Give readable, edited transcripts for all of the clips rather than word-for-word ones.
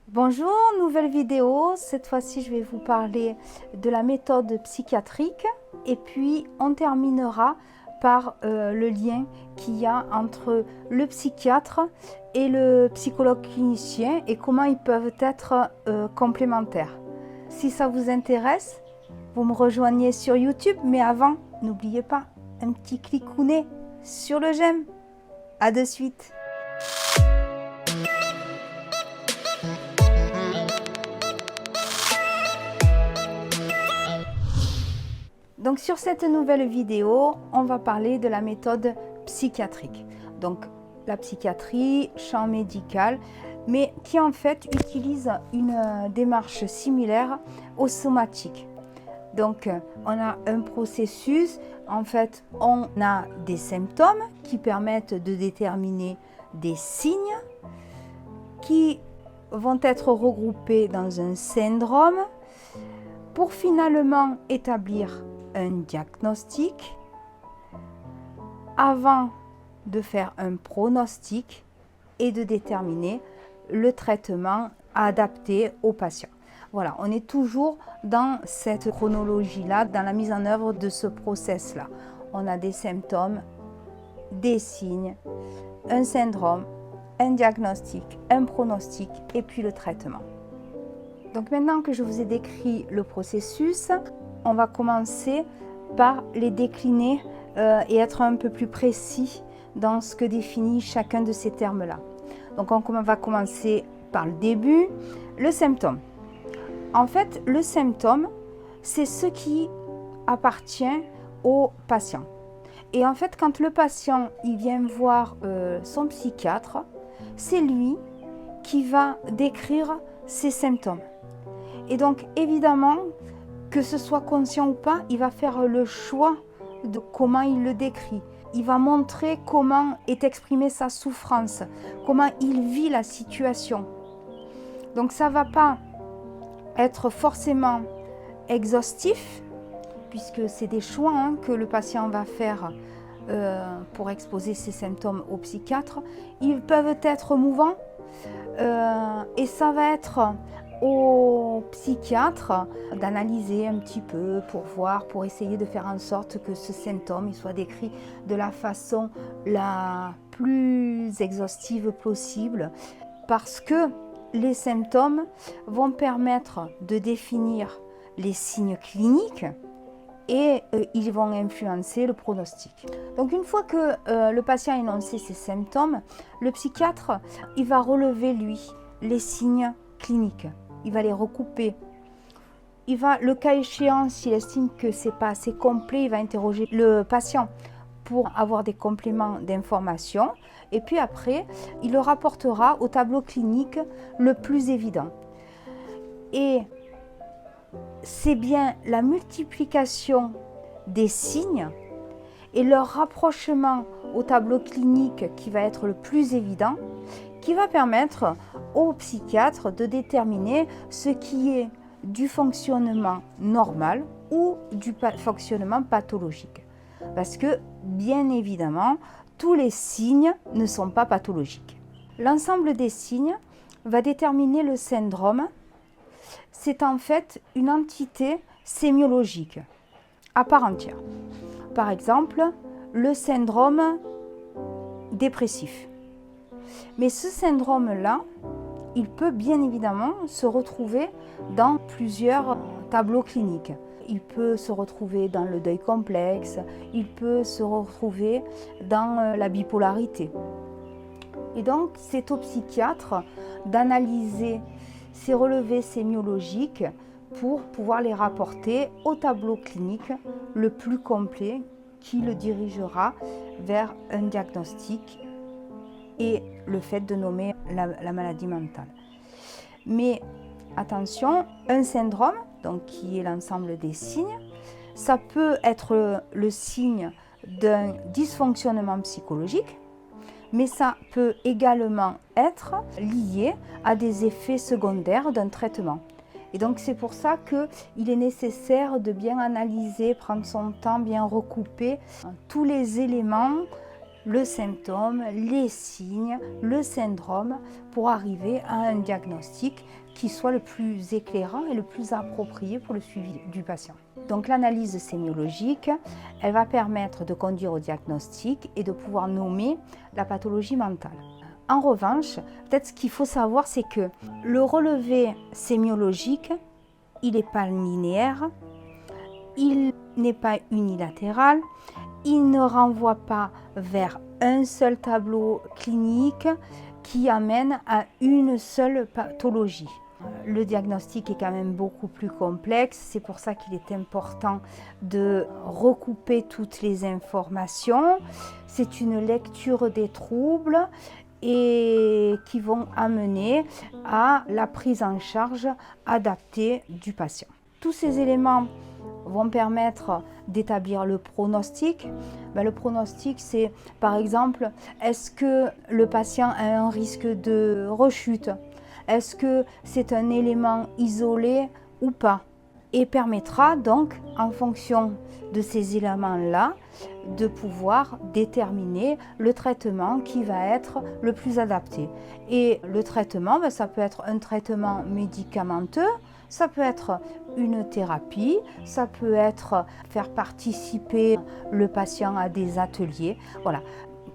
Bonjour, nouvelle vidéo. Cette fois-ci, je vais vous parler de la méthode psychiatrique et puis on terminera par le lien qu'il y a entre le psychiatre et le psychologue clinicien et comment ils peuvent être complémentaires. Si ça vous intéresse, vous me rejoignez sur YouTube, mais avant, n'oubliez pas, un petit clicounet sur le j'aime. À de suite. Donc sur cette nouvelle vidéo, on va parler de la méthode psychiatrique. Donc la psychiatrie, champ médical, mais qui en fait utilise une démarche similaire au somatique. Donc on a un processus, en fait on a des symptômes qui permettent de déterminer des signes qui vont être regroupés dans un syndrome pour finalement établir un diagnostic avant de faire un pronostic et de déterminer le traitement adapté au patient. Voilà, on est toujours dans cette chronologie-là, dans la mise en œuvre de ce process-là. On a des symptômes, des signes, un syndrome, un diagnostic, un pronostic et puis le traitement. Donc maintenant que je vous ai décrit le processus, on va commencer par les décliner et être un peu plus précis dans ce que définit chacun de ces termes-là. Donc on va commencer par le début, le symptôme. En fait, le symptôme, c'est ce qui appartient au patient. Et en fait, quand le patient il vient voir son psychiatre, c'est lui qui va décrire ses symptômes. Et donc, évidemment, que ce soit conscient ou pas, il va faire le choix de comment il le décrit. Il va montrer comment est exprimée sa souffrance, comment il vit la situation. Donc, ça ne va pas être forcément exhaustif, puisque c'est des choix que le patient va faire pour exposer ses symptômes au psychiatre. Ils peuvent être mouvants et ça va être au psychiatre d'analyser un petit peu pour voir, pour essayer de faire en sorte que ce symptôme il soit décrit de la façon la plus exhaustive possible, parce que les symptômes vont permettre de définir les signes cliniques et ils vont influencer le pronostic. Donc une fois que le patient a énoncé ses symptômes, le psychiatre il va relever lui les signes cliniques. Il va les recouper. Il va, le cas échéant, s'il estime que ce n'est pas assez complet, il va interroger le patient pour avoir des compléments d'information. Et puis après, il le rapportera au tableau clinique le plus évident. Et c'est bien la multiplication des signes et leur rapprochement au tableau clinique qui va être le plus évident, qui va permettre au psychiatre de déterminer ce qui est du fonctionnement normal ou du fonctionnement pathologique. Parce que, bien évidemment, tous les signes ne sont pas pathologiques. L'ensemble des signes va déterminer le syndrome. C'est en fait une entité sémiologique à part entière. Par exemple, le syndrome dépressif. Mais ce syndrome-là, il peut bien évidemment se retrouver dans plusieurs tableaux cliniques. Il peut se retrouver dans le deuil complexe, il peut se retrouver dans la bipolarité. Et donc, c'est au psychiatre d'analyser ces relevés sémiologiques pour pouvoir les rapporter au tableau clinique le plus complet qui le dirigera vers un diagnostic et le fait de nommer la maladie mentale. Mais attention, un syndrome, donc qui est l'ensemble des signes, ça peut être le signe d'un dysfonctionnement psychologique, mais ça peut également être lié à des effets secondaires d'un traitement. Et donc c'est pour ça qu'il est nécessaire de bien analyser, prendre son temps, bien recouper tous les éléments le symptôme, les signes, le syndrome pour arriver à un diagnostic qui soit le plus éclairant et le plus approprié pour le suivi du patient. Donc l'analyse sémiologique, elle va permettre de conduire au diagnostic et de pouvoir nommer la pathologie mentale. En revanche, peut-être ce qu'il faut savoir, c'est que le relevé sémiologique, il n'est pas linéaire, il n'est pas unilatéral, il ne renvoie pas vers un seul tableau clinique qui amène à une seule pathologie. Le diagnostic est quand même beaucoup plus complexe, c'est pour ça qu'il est important de recouper toutes les informations. C'est une lecture des troubles et qui vont amener à la prise en charge adaptée du patient. Tous ces éléments vont permettre d'établir le pronostic. Le pronostic, c'est par exemple, est-ce que le patient a un risque de rechute? Est-ce que c'est un élément isolé ou pas? Et permettra donc, en fonction de ces éléments-là, de pouvoir déterminer le traitement qui va être le plus adapté. Et le traitement, ça peut être un traitement médicamenteux, ça peut être une thérapie, ça peut être faire participer le patient à des ateliers. Voilà,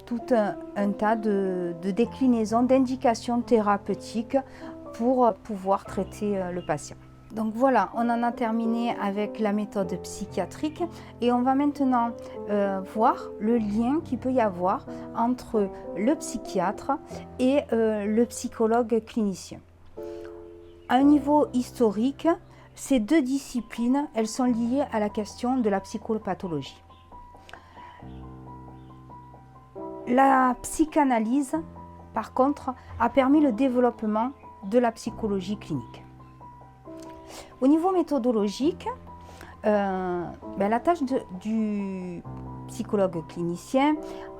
tout un tas de déclinaisons, d'indications thérapeutiques pour pouvoir traiter le patient. Donc voilà, on en a terminé avec la méthode psychiatrique et on va maintenant voir le lien qu'il peut y avoir entre le psychiatre et le psychologue clinicien. À un niveau historique, ces deux disciplines, elles sont liées à la question de la psychopathologie. La psychanalyse, par contre, a permis le développement de la psychologie clinique. Au niveau méthodologique, la tâche du psychologue clinicien,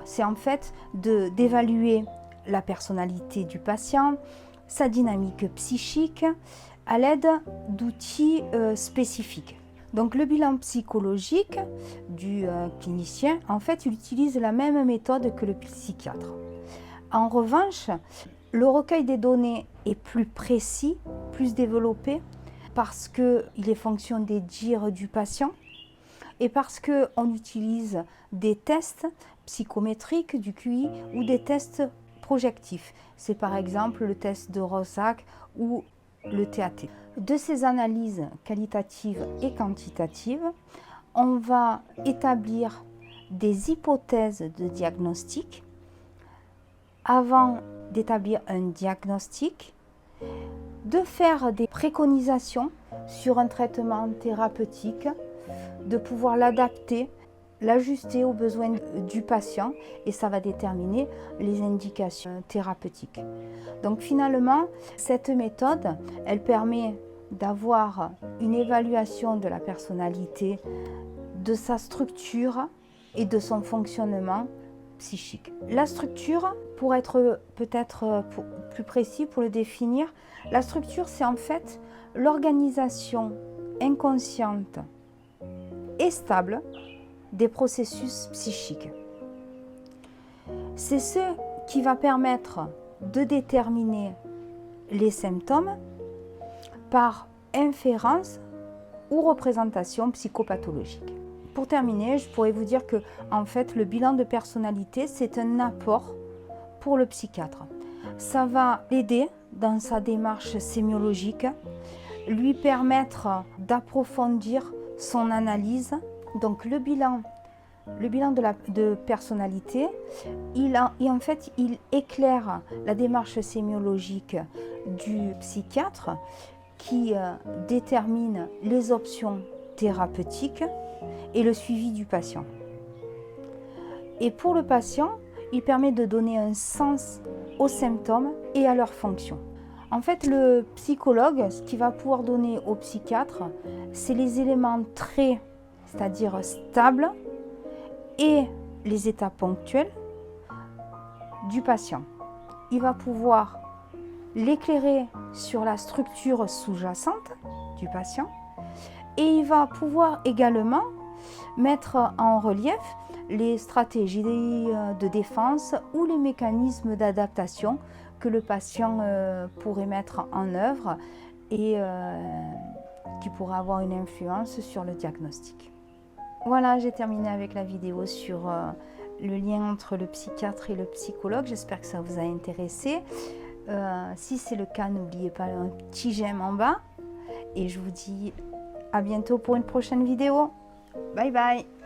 c'est en fait d'évaluer la personnalité du patient, sa dynamique psychique, à l'aide d'outils spécifiques. Donc le bilan psychologique du clinicien, en fait, il utilise la même méthode que le psychiatre. En revanche, le recueil des données est plus précis, plus développé, parce qu'il est fonction des dires du patient et parce qu'on utilise des tests psychométriques du QI ou des tests projectifs. C'est par exemple le test de Rorschach ou le TAT. De ces analyses qualitatives et quantitatives, on va établir des hypothèses de diagnostic avant d'établir un diagnostic, de faire des préconisations sur un traitement thérapeutique, de pouvoir l'adapter, l'ajuster aux besoins du patient et ça va déterminer les indications thérapeutiques. Donc finalement, cette méthode, elle permet d'avoir une évaluation de la personnalité, de sa structure et de son fonctionnement psychique. La structure, pour être peut-être plus précis, pour le définir, la structure, c'est en fait l'organisation inconsciente et stable des processus psychiques. C'est ce qui va permettre de déterminer les symptômes par inférence ou représentation psychopathologique. Pour terminer, je pourrais vous dire que en fait, le bilan de personnalité, c'est un apport pour le psychiatre. Ça va l'aider dans sa démarche sémiologique, lui permettre d'approfondir son analyse. Donc le bilan de personnalité, il éclaire la démarche sémiologique du psychiatre qui détermine les options thérapeutiques et le suivi du patient. Et pour le patient, il permet de donner un sens aux symptômes et à leurs fonctions. En fait, le psychologue, ce qu'il va pouvoir donner au psychiatre, c'est les éléments très, c'est-à-dire stables, et les états ponctuels du patient. Il va pouvoir l'éclairer sur la structure sous-jacente du patient et il va pouvoir également mettre en relief les stratégies de défense ou les mécanismes d'adaptation que le patient pourrait mettre en œuvre et qui pourrait avoir une influence sur le diagnostic. Voilà, j'ai terminé avec la vidéo sur le lien entre le psychiatre et le psychologue. J'espère que ça vous a intéressé. Si c'est le cas, n'oubliez pas un petit j'aime en bas. Et je vous dis à bientôt pour une prochaine vidéo. Bye bye!